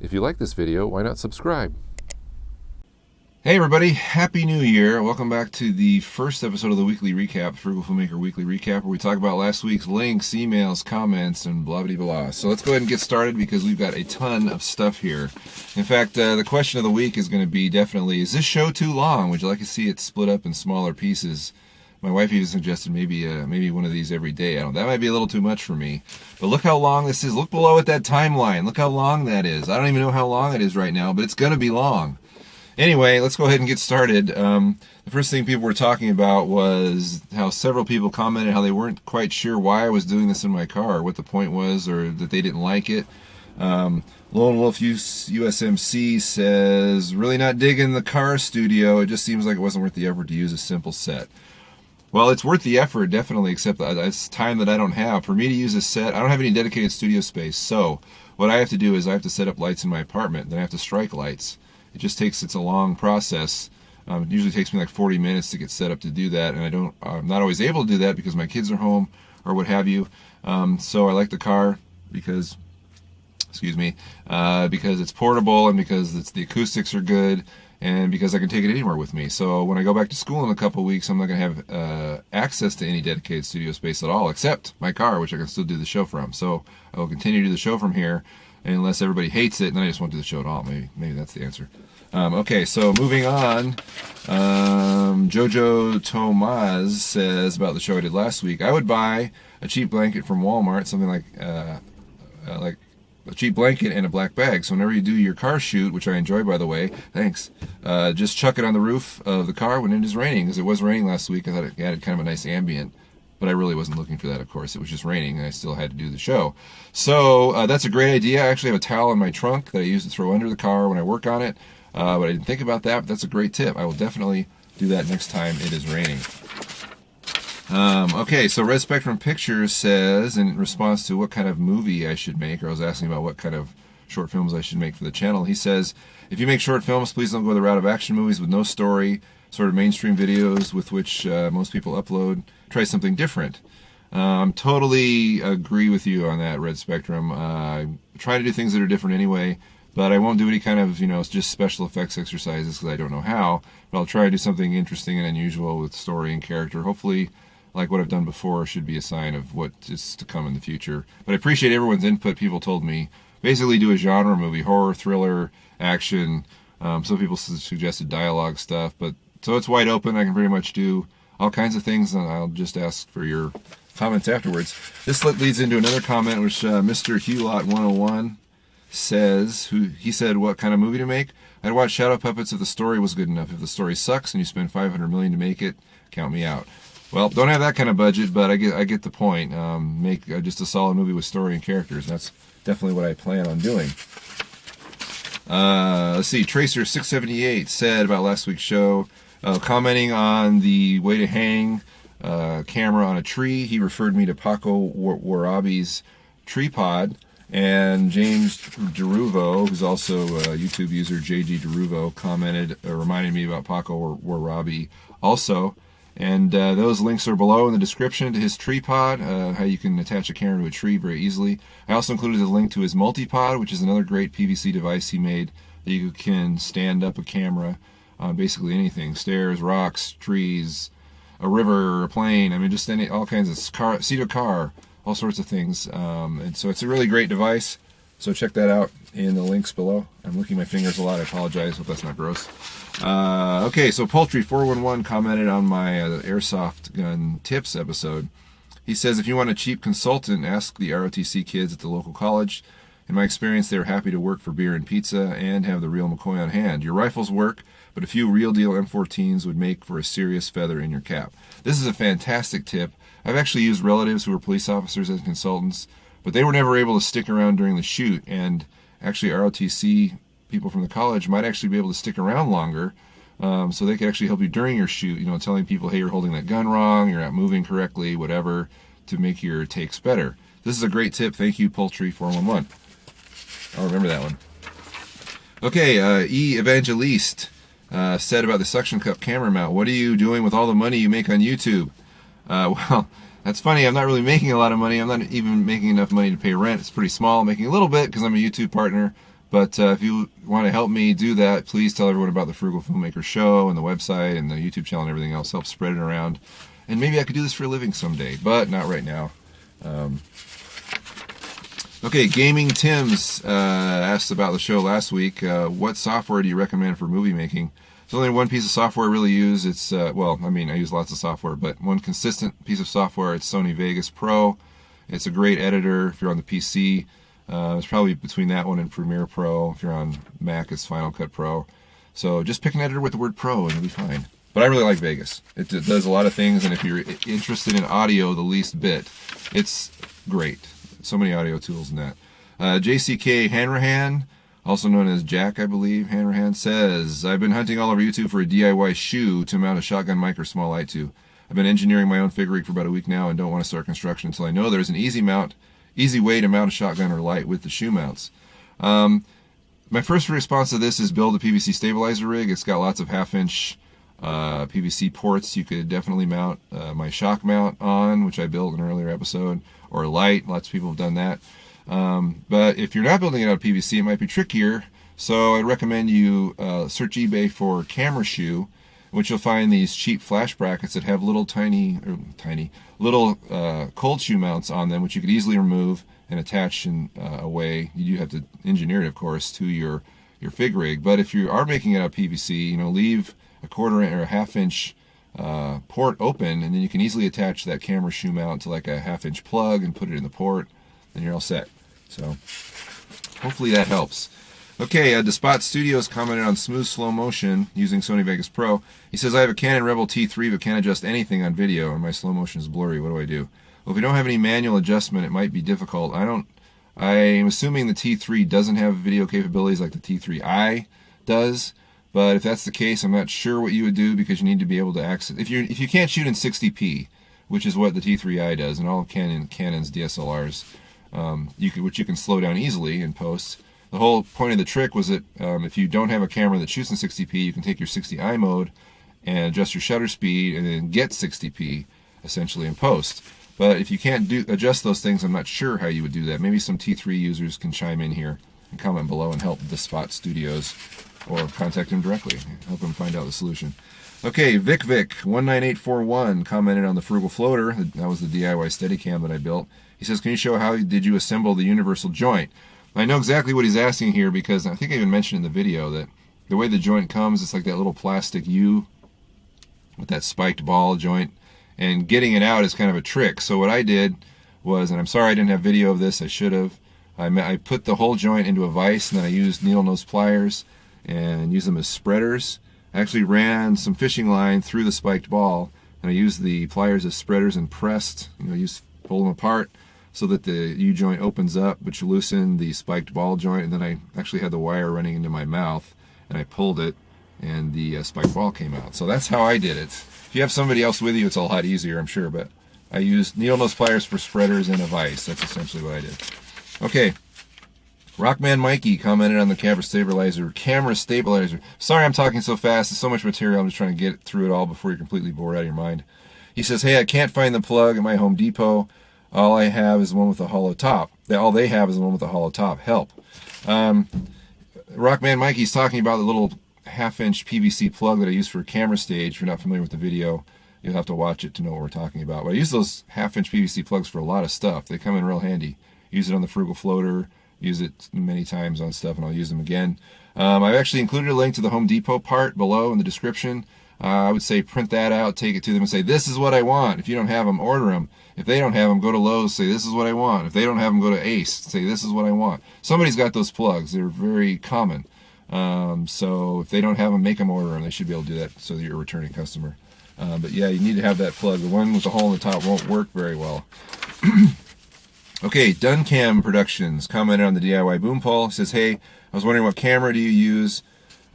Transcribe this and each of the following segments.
If you like this video, why not subscribe? Hey everybody, Happy New Year. Welcome back to the first episode of the weekly recap, Frugal Filmmaker Weekly Recap, where we talk about last week's links, emails, comments, and blah blah blah. So let's go ahead and get started because we've got a ton of stuff here. In fact, the question of the week is going to be definitely, is this show too long? Would you like to see it split up in smaller pieces? My wife even suggested maybe one of these every day. That might be a little too much for me. But look how long this is. Look below at that timeline. Look how long that is. I don't even know how long it is right now, but it's going to be long. Anyway, let's go ahead and get started. The first thing people were talking about was how several people commented how they weren't quite sure why I was doing this in my car, what the point was, or that they didn't like it. Lone Wolf USMC says, really not digging the car studio. It just seems like it wasn't worth the effort to use a simple set. Well, it's worth the effort, definitely, except it's time that I don't have. For me to use a set, I don't have any dedicated studio space, so what I have to do is I have to set up lights in my apartment, then I have to strike lights. It's a long process. It usually takes me like 40 minutes to get set up to do that, and I'm not always able to do that because my kids are home or what have you. So I like the car because it's portable and because the acoustics are good and because I can take it anywhere with me. So when I go back to school in a couple of weeks, I'm not going to have access to any dedicated studio space at all, except my car, which I can still do the show from. So I will continue to do the show from here. Unless everybody hates it, and then I just won't do the show at all. Maybe that's the answer. Okay, so moving on. Jojo Tomaz says about the show I did last week. I would buy a cheap blanket from Walmart, something like a cheap blanket and a black bag. So whenever you do your car shoot, which I enjoy, by the way, thanks. Just chuck it on the roof of the car when it is raining, because it was raining last week. I thought it added kind of a nice ambient. But I really wasn't looking for that, of course. It was just raining, and I still had to do the show. So that's a great idea. I actually have a towel in my trunk that I use to throw under the car when I work on it. But I didn't think about that, but that's a great tip. I will definitely do that next time it is raining. Okay, so Red Spectrum Pictures says, in response to what kind of movie I should make, or I was asking about what kind of short films I should make for the channel, he says, if you make short films, please don't go the route of action movies with no story, sort of mainstream videos with which most people upload. Try something different. Totally agree with you on that, Red Spectrum. I try to do things that are different anyway, but I won't do any kind of, just special effects exercises because I don't know how. But I'll try to do something interesting and unusual with story and character. Hopefully, like what I've done before, should be a sign of what is to come in the future. But I appreciate everyone's input. People told me basically do a genre movie, horror, thriller, action. Some people suggested dialogue stuff, but so it's wide open. I can pretty much do all kinds of things, and I'll just ask for your comments afterwards. This leads into another comment, which Mr. Hewlot101 says, he said, what kind of movie to make? I'd watch Shadow Puppets if the story was good enough. If the story sucks and you spend $500 million to make it, count me out. Well, don't have that kind of budget, but I get the point. Make just a solid movie with story and characters. That's definitely what I plan on doing. Let's see, Tracer678 said about last week's show, commenting on the way to hang camera on a tree, he referred me to Paco Warabi's Treepod, and James Deruvo, who's also a YouTube user, JG Deruvo, reminded me about Paco Warabi also. And those links are below in the description to his Treepod, how you can attach a camera to a tree very easily. I also included a link to his Multipod, which is another great PVC device he made that you can stand up a camera on basically anything, stairs, rocks, trees, a river, a plane, just all kinds of seat of car, all sorts of things. And so it's a really great device. So check that out in the links below. I'm licking my fingers a lot. I apologize. Hope that's not gross. Okay, so Poultry411 commented on my airsoft gun tips episode. He says, if you want a cheap consultant, ask the ROTC kids at the local college. In my experience, they were happy to work for beer and pizza and have the real McCoy on hand. Your rifles work, but a few real deal M14s would make for a serious feather in your cap. This is a fantastic tip. I've actually used relatives who were police officers as consultants, but they were never able to stick around during the shoot, and actually ROTC people from the college might actually be able to stick around longer, so they could actually help you during your shoot, telling people, hey, you're holding that gun wrong, you're not moving correctly, whatever, to make your takes better. This is a great tip. Thank you, Poultry411. I'll remember that one. Okay, E. Evangeliste said about the suction cup camera mount, what are you doing with all the money you make on YouTube? Well, that's funny. I'm not really making a lot of money. I'm not even making enough money to pay rent. It's pretty small. I'm making a little bit because I'm a YouTube partner, But if you want to help me do that, please tell everyone about the Frugal Filmmaker show and the website and the YouTube channel and everything else. Help spread it around. And maybe I could do this for a living someday, but not right now. Okay, Gaming Tim's asked about the show last week. What software do you recommend for movie making? There's only one piece of software I really use. It's, well, I mean, I use lots of software, but one consistent piece of software, it's Sony Vegas Pro. It's a great editor if you're on the PC. It's probably between that one and Premiere Pro. If you're on Mac, it's Final Cut Pro. So just pick an editor with the word Pro and you'll be fine. But I really like Vegas. It does a lot of things, and if you're interested in audio the least bit, it's great. So many audio tools in that. JCK Hanrahan, also known as Jack, I believe, Hanrahan, says, I've been hunting all over YouTube for a DIY shoe to mount a shotgun mic or small light to. I've been engineering my own fig rig for about a week now and don't want to start construction until I know there's an easy way to mount a shotgun or light with the shoe mounts. My first response to this is build a PVC stabilizer rig. It's got lots of half-inch PVC ports you could definitely mount my shock mount on, which I built in an earlier episode, or a light. Lots of people have done that. But if you're not building it out of PVC, it might be trickier. So I'd recommend you search eBay for camera shoe, which you'll find these cheap flash brackets that have little little cold shoe mounts on them, which you could easily remove and attach in a way. You do have to engineer it, of course, to your fig rig. But if you are making it out of PVC, you know, leave a 1/4 or a 1/2 inch port open, and then you can easily attach that camera shoe mount to like a 1/2 inch plug and put it in the port, and you're all set. So hopefully that helps. Okay, Despot Studios commented on smooth slow motion using Sony Vegas Pro. He says, I have a Canon Rebel T3 but can't adjust anything on video and my slow motion is blurry. What do I do? Well, if you don't have any manual adjustment, it might be difficult. I'm assuming the T3 doesn't have video capabilities like the T3i does, but if that's the case, I'm not sure what you would do, because you need to be able to access, if you can't shoot in 60p, which is what the T3i does, and all Canon's DSLRs, which you can slow down easily in post. The whole point of the trick was that if you don't have a camera that shoots in 60p, you can take your 60i mode and adjust your shutter speed and then get 60p essentially in post. But if you can't adjust those things, I'm not sure how you would do that. Maybe some T3 users can chime in here and comment below and help Despot Studios, or contact him directly. Help him find out the solution. Okay, Vic19841 commented on the Frugal Floater. That was the DIY Steadicam that I built. He says, can you show how did you assemble the universal joint? I know exactly what he's asking here, because I think I even mentioned in the video that the way the joint comes, it's like that little plastic U with that spiked ball joint, and getting it out is kind of a trick. So what I did was, and I'm sorry I didn't have video of this, I should have, I put the whole joint into a vise, and then I used needle nose pliers and used them as spreaders. I actually ran some fishing line through the spiked ball, and I used the pliers as spreaders and pressed, pull them apart so that the U-joint opens up, but you loosen the spiked ball joint, and then I actually had the wire running into my mouth, and I pulled it, and the spiked ball came out. So that's how I did it. If you have somebody else with you, it's a lot easier, I'm sure, but I used needle nose pliers for spreaders and a vise. That's essentially what I did. Okay. Rockman Mikey commented on the camera stabilizer. Sorry I'm talking so fast. There's so much material. I'm just trying to get through it all before you're completely bored out of your mind. He says, hey, I can't find the plug at my Home Depot. All I have is the one with a hollow top. All they have is the one with a hollow top. Help. Rockman Mikey's talking about the little 1/2 inch PVC plug that I use for a camera stage. If you're not familiar with the video, you'll have to watch it to know what we're talking about. But I use those 1/2 inch PVC plugs for a lot of stuff. They come in real handy. Use it on the Frugal Floater. Use it many times on stuff, and I'll use them again. I've actually included a link to the Home Depot part below in the description. I would say print that out, take it to them, and say, this is what I want. If you don't have them, order them. If they don't have them, go to Lowe's, say, this is what I want. If they don't have them, go to Ace, say, this is what I want. Somebody's got those plugs. They're very common. So if they don't have them, make them order them. They should be able to do that so that you're a returning customer. But yeah, you need to have that plug. The one with the hole in the top won't work very well. Okay, Duncam Productions commented on the DIY boom pole. Says, hey, I was wondering what camera do you use?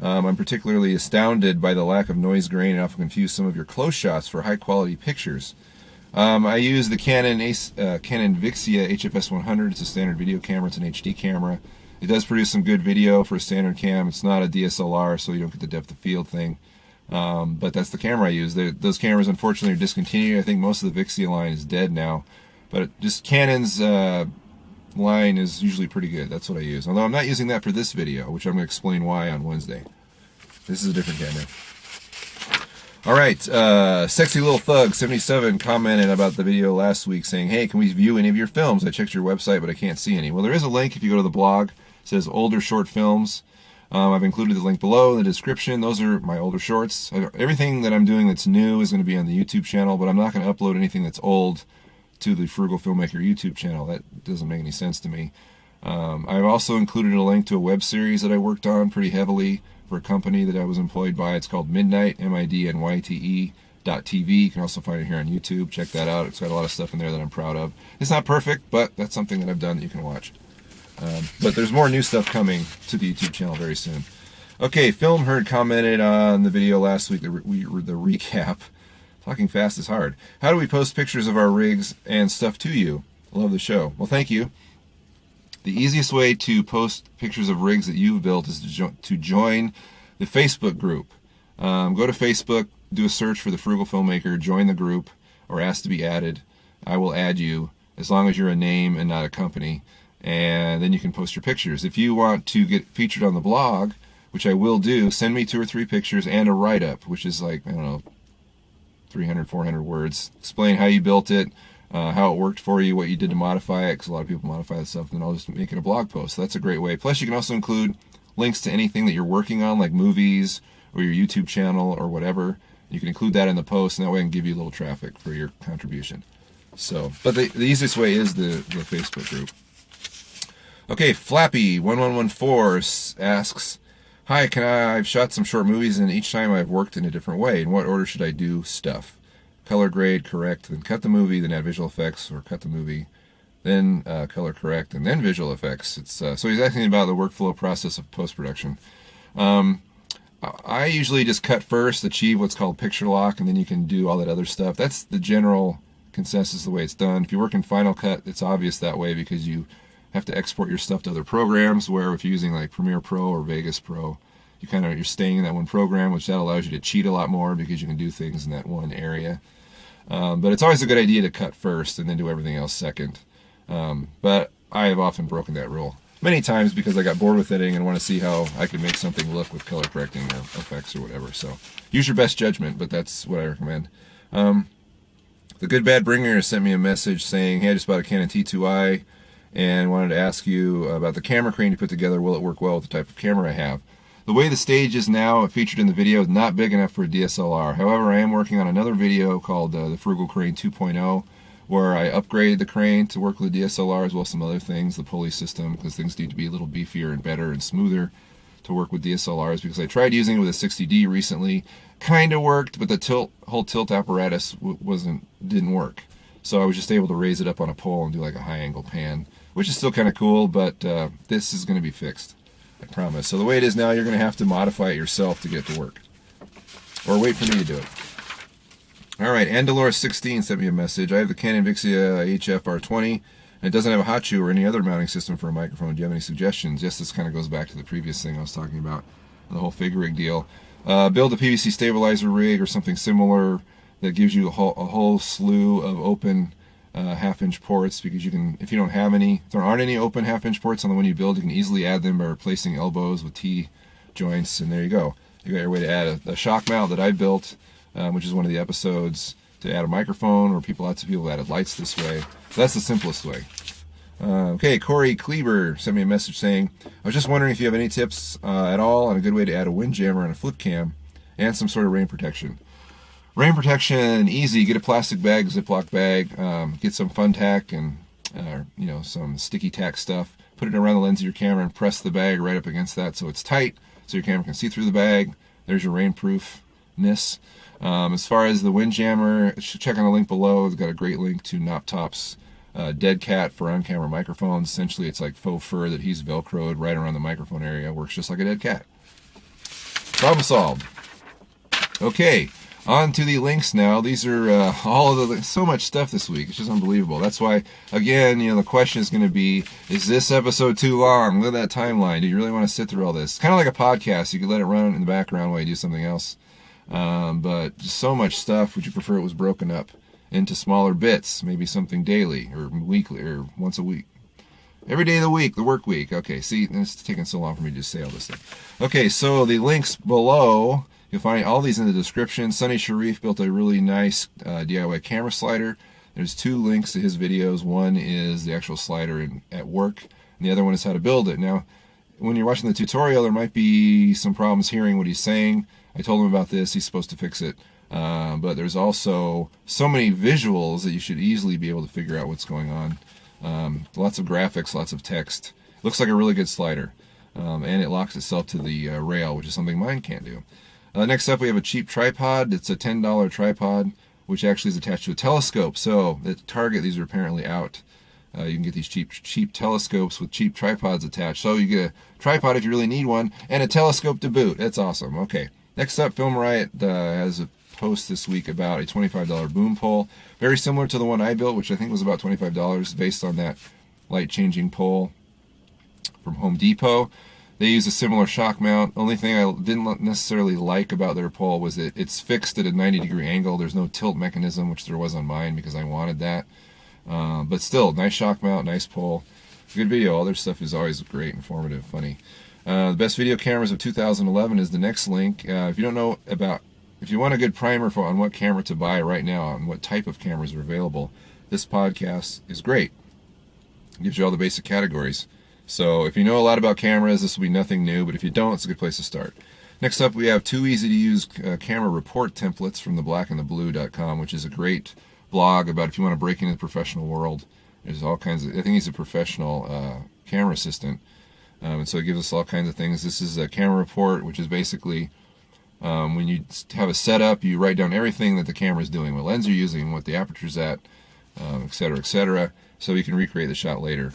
I'm particularly astounded by the lack of noise grain and often confuse some of your close shots for high quality pictures. I use the Canon Vixia HFS 100. It's a standard video camera. It's an HD camera. It does produce some good video for a standard cam. It's not a DSLR, so you don't get the depth of field thing. But that's the camera I use. Those cameras, unfortunately, are discontinued. I think most of the Vixia line is dead now. But just Canon's line is usually pretty good. That's what I use. Although I'm not using that for this video, which I'm going to explain why on Wednesday. This is a different camera. All right, Sexy Little Thug 77 commented about the video last week saying, hey, can we view any of your films? I checked your website, but I can't see any. Well, there is a link if you go to the blog. It says older short films. I've included the link below in the description. Those are my older shorts. Everything that I'm doing that's new is going to be on the YouTube channel, but I'm not going to upload anything that's old to the Frugal Filmmaker YouTube channel. That doesn't make any sense to me. I've also included a link to a web series that I worked on pretty heavily for a company that I was employed by. It's called Midnyte, MIDNYTE.TV. You can also find it here on YouTube. Check that out. It's got a lot of stuff in there that I'm proud of. It's not perfect, but that's something that I've done that you can watch. But there's more new stuff coming to the YouTube channel very soon. Okay, Film Herd commented on the video last week, the recap. Talking fast is hard. How do we post pictures of our rigs and stuff to you? Love the show. Well, thank you. The easiest way to post pictures of rigs that you've built is to join the Facebook group. Go to Facebook, do a search for the Frugal Filmmaker, join the group, or ask to be added. I will add you as long as you're a name and not a company, and then you can post your pictures. If you want to get featured on the blog, which I will do, send me 2 or 3 pictures and a write-up, which is like, I don't know, 300, 400 words. Explain how you built it, how it worked for you, what you did to modify it, because a lot of people modify that stuff, and then I'll just make it a blog post. So that's a great way. Plus, you can also include links to anything that you're working on, like movies or your YouTube channel or whatever. You can include that in the post, and that way I can give you a little traffic for your contribution. So, but the easiest way is the Facebook group. Okay, Flappy1114 asks, hi, I've shot some short movies, and each time I've worked in a different way. In what order should I do stuff? Color grade, correct, then cut the movie, then add visual effects, or cut the movie, then color correct, and then visual effects. So he's asking about the workflow process of post-production. I usually just cut first, achieve what's called picture lock, and then you can do all that other stuff. That's the general consensus, the way it's done. If you work in Final Cut, it's obvious that way because you have to export your stuff to other programs, where if you're using like Premiere Pro or Vegas Pro, you're staying in that one program, which that allows you to cheat a lot more because you can do things in that one area. But it's always a good idea to cut first and then do everything else second. But I have often broken that rule many times because I got bored with editing and want to see how I could make something look with color correcting or effects or whatever. So use your best judgment, but that's what I recommend. The Good Bad Bringer sent me a message saying, hey, I just bought a Canon T2i and wanted to ask you about the camera crane you put together. Will it work well with the type of camera I have? The way the stage is now featured in the video is not big enough for a DSLR. However, I am working on another video called the Frugal Crane 2.0, where I upgraded the crane to work with the DSLR as well as some other things, the pulley system, because things need to be a little beefier and better and smoother to work with DSLRs, because I tried using it with a 60D recently. Kind of worked, but the whole tilt apparatus didn't work. So I was just able to raise it up on a pole and do like a high angle pan, which is still kind of cool, but this is going to be fixed, I promise. So the way it is now, you're going to have to modify it yourself to get it to work, or wait for me to do it. All right, Andalore16 sent me a message. I have the Canon Vixia HF R20, and it doesn't have a hot shoe or any other mounting system for a microphone. Do you have any suggestions? Yes, this kind of goes back to the previous thing I was talking about, the whole fig rig deal. Build a PVC stabilizer rig or something similar that gives you a whole slew of open half-inch ports, because you can, if you don't have any, if there aren't any open half-inch ports on the one you build, you can easily add them by replacing elbows with T-joints, and there you go. You got your way to add a shock mount that I built, which is one of the episodes, to add a microphone, or lots of people added lights this way. So that's the simplest way. Okay, Corey Kleber sent me a message saying, I was just wondering if you have any tips at all on a good way to add a windjammer and a flip cam and some sort of rain protection. Rain protection, easy. Get a plastic bag, Ziploc bag, get some fun tack and some sticky tack stuff. Put it around the lens of your camera and press the bag right up against that so it's tight, so your camera can see through the bag. There's your rainproofness. As far as the windjammer, check on the link below. It's got a great link to Knoptop's deadcat for on-camera microphones. Essentially, it's like faux fur that he's velcroed right around the microphone area. Works just like a dead cat. Problem solved. Okay. On to the links now. These are all of the so much stuff this week. It's just unbelievable. That's why, again, the question is going to be: is this episode too long? Look at that timeline. Do you really want to sit through all this? It's kind of like a podcast. You could let it run in the background while you do something else. But just so much stuff. Would you prefer it was broken up into smaller bits? Maybe something daily or weekly or once a week. Every day of the week, the work week. Okay, see, it's taking so long for me to just say all this stuff. Okay, so the links below, you'll find all these in the description. Sonny Sharif built a really nice DIY camera slider. There's 2 links to his videos. One is the actual slider at work, and the other one is how to build it. Now, when you're watching the tutorial, there might be some problems hearing what he's saying. I told him about this. He's supposed to fix it. But there's also so many visuals that you should easily be able to figure out what's going on. Lots of graphics, lots of text. Looks like a really good slider. And it locks itself to the rail, which is something mine can't do. Next up, we have a cheap tripod. It's a $10 tripod, which actually is attached to a telescope. So at Target, these are apparently out. You can get these cheap telescopes with cheap tripods attached. So you get a tripod if you really need one, and a telescope to boot. That's awesome. Okay. Next up, Film Riot has a post this week about a $25 boom pole. Very similar to the one I built, which I think was about $25, based on that light changing pole from Home Depot. They use a similar shock mount. Only thing I didn't necessarily like about their pole was that it's fixed at a 90-degree angle. There's no tilt mechanism, which there was on mine because I wanted that. But still, nice shock mount, nice pole. Good video. All their stuff is always great, informative, funny. The best video cameras of 2011 is the next link. If you don't know about, if you want a good primer on what camera to buy right now and what type of cameras are available, this podcast is great. It gives you all the basic categories. So if you know a lot about cameras, this will be nothing new, but if you don't, it's a good place to start. Next up, we have 2 easy-to-use camera report templates from theblackandtheblue.com, which is a great blog about if you want to break into the professional world. There's all kinds of, I think he's a professional camera assistant, and so it gives us all kinds of things. This is a camera report, which is basically when you have a setup, you write down everything that the camera is doing, what lens you're using, what the aperture's at, etc., so you can recreate the shot later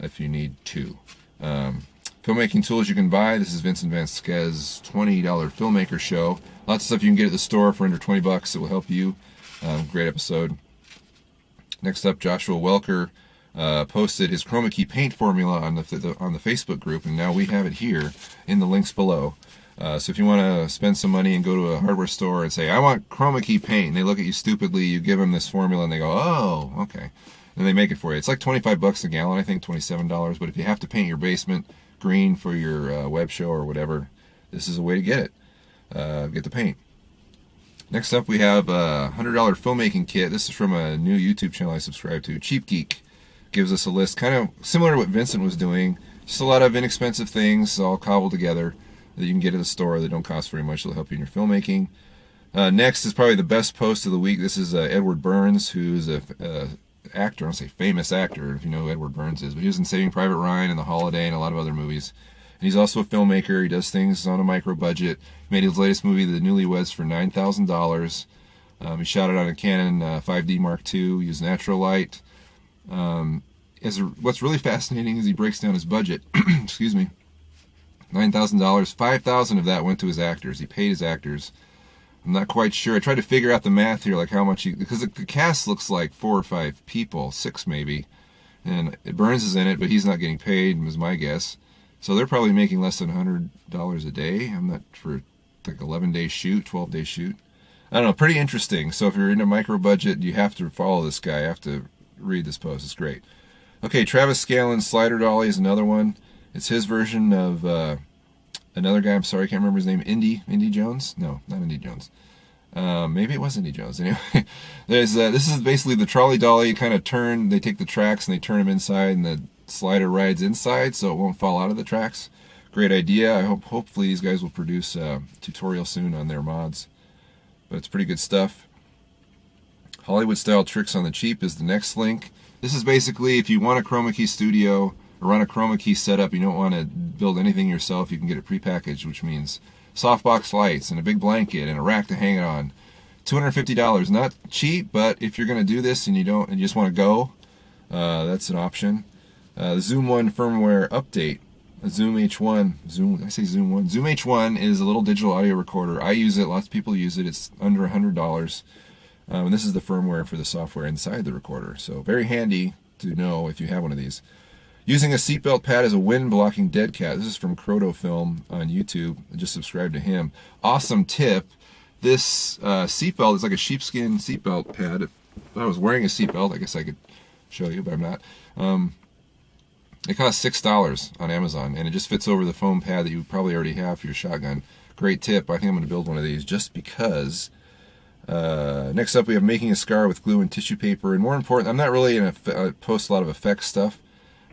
if you need to. Filmmaking tools you can buy. This is Vincent Vasquez's $20 Filmmaker show. Lots of stuff you can get at the store for under $20 that will help you. Great episode. Next up, Joshua Welker posted his chromakey paint formula on the Facebook group, and now we have it here in the links below. So if you want to spend some money and go to a hardware store and say, I want chromakey paint, and they look at you stupidly, you give them this formula and they go, oh, okay. And they make it for you. It's like $25 a gallon, I think, $27. But if you have to paint your basement green for your web show or whatever, this is a way to get it. Get the paint. Next up, we have a $100 filmmaking kit. This is from a new YouTube channel I subscribe to. Cheap Geek gives us a list, kind of similar to what Vincent was doing. Just a lot of inexpensive things all cobbled together that you can get at the store that don't cost very much. They'll help you in your filmmaking. Next is probably the best post of the week. This is Edward Burns, who's a actor. I don't say famous actor, if you know who Edward Burns is, but he was in Saving Private Ryan and The Holiday and a lot of other movies. And he's also a filmmaker. He does things on a micro budget. Made his latest movie, The Newlyweds, for $9,000. He shot it on a Canon 5D Mark II, used natural light. What's really fascinating is he breaks down his budget. Excuse me. $9,000. $5,000 of that went to his actors. He paid his actors. I'm not quite sure. I tried to figure out the math here, like how much because the cast looks like 4 or 5 people, 6 maybe, and Burns is in it, but he's not getting paid, was my guess. So they're probably making less than $100 a day. I'm not for like 11-day shoot, 12-day shoot. I don't know. Pretty interesting. So if you're in a micro budget, you have to follow this guy. You have to read this post. It's great. Okay, Travis Scalan Slider Dolly is another one. It's his version of another guy. I'm sorry, I can't remember his name. Indy Jones? No, not Indy Jones. Maybe it was Indy Jones. Anyway, this is basically the trolley dolly kind of turn. They take the tracks and they turn them inside, and the slider rides inside, so it won't fall out of the tracks. Great idea. I hopefully these guys will produce a tutorial soon on their mods. But it's pretty good stuff. Hollywood Style Tricks on the Cheap is the next link. This is basically if you want a chroma key studio or run a chroma key setup, you don't want to build anything yourself, you can get it prepackaged, which means softbox lights and a big blanket and a rack to hang it on. $250. Not cheap, but if you're going to do this and you just want to go, that's an option. The Zoom 1 firmware update. Zoom H1. Zoom H1 is a little digital audio recorder. I use it. Lots of people use it. It's under $100. And this is the firmware for the software inside the recorder. So very handy to know if you have one of these. Using a seatbelt pad as a wind-blocking deadcat. This is from Croto Film on YouTube. I just subscribed to him. Awesome tip. This seatbelt is like a sheepskin seatbelt pad. If I was wearing a seatbelt, I guess I could show you, but I'm not. It costs $6 on Amazon, and it just fits over the foam pad that you probably already have for your shotgun. Great tip. I think I'm going to build one of these just because. Next up, we have making a scar with glue and tissue paper. And more important, I'm not really I post a lot of effects stuff,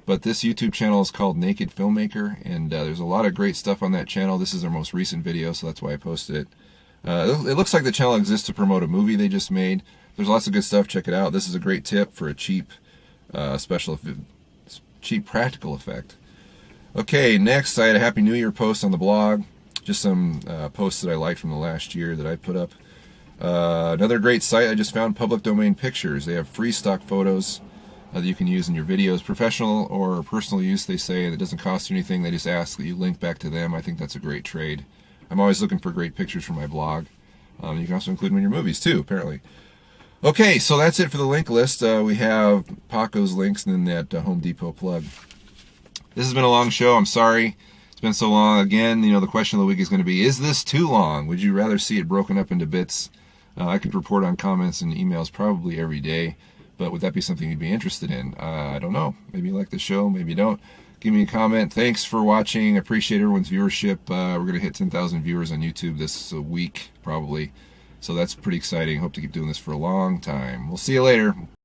but this YouTube channel is called Naked Filmmaker, and there's a lot of great stuff on that channel. This is our most recent video, so that's why I posted it. It looks like the channel exists to promote a movie they just made. There's lots of good stuff. Check it out. This is a great tip for a cheap practical effect. Okay, next I had a Happy New Year post on the blog. Just some posts that I liked from the last year that I put up. Another great site I just found, Public Domain Pictures. They have free stock photos that you can use in your videos. Professional or personal use, they say. That doesn't cost you anything. They just ask that you link back to them. I think that's a great trade. I'm always looking for great pictures for my blog. You can also include them in your movies too, apparently. Okay, so that's it for the link list. We have Paco's links and then that Home Depot plug. This has been a long show. I'm sorry. It's been so long. Again, the question of the week is going to be, is this too long? Would you rather see it broken up into bits? I could report on comments and emails probably every day, but would that be something you'd be interested in? I don't know. Maybe you like the show, maybe you don't. Give me a comment. Thanks for watching. I appreciate everyone's viewership. We're going to hit 10,000 viewers on YouTube this week, probably. So that's pretty exciting. Hope to keep doing this for a long time. We'll see you later.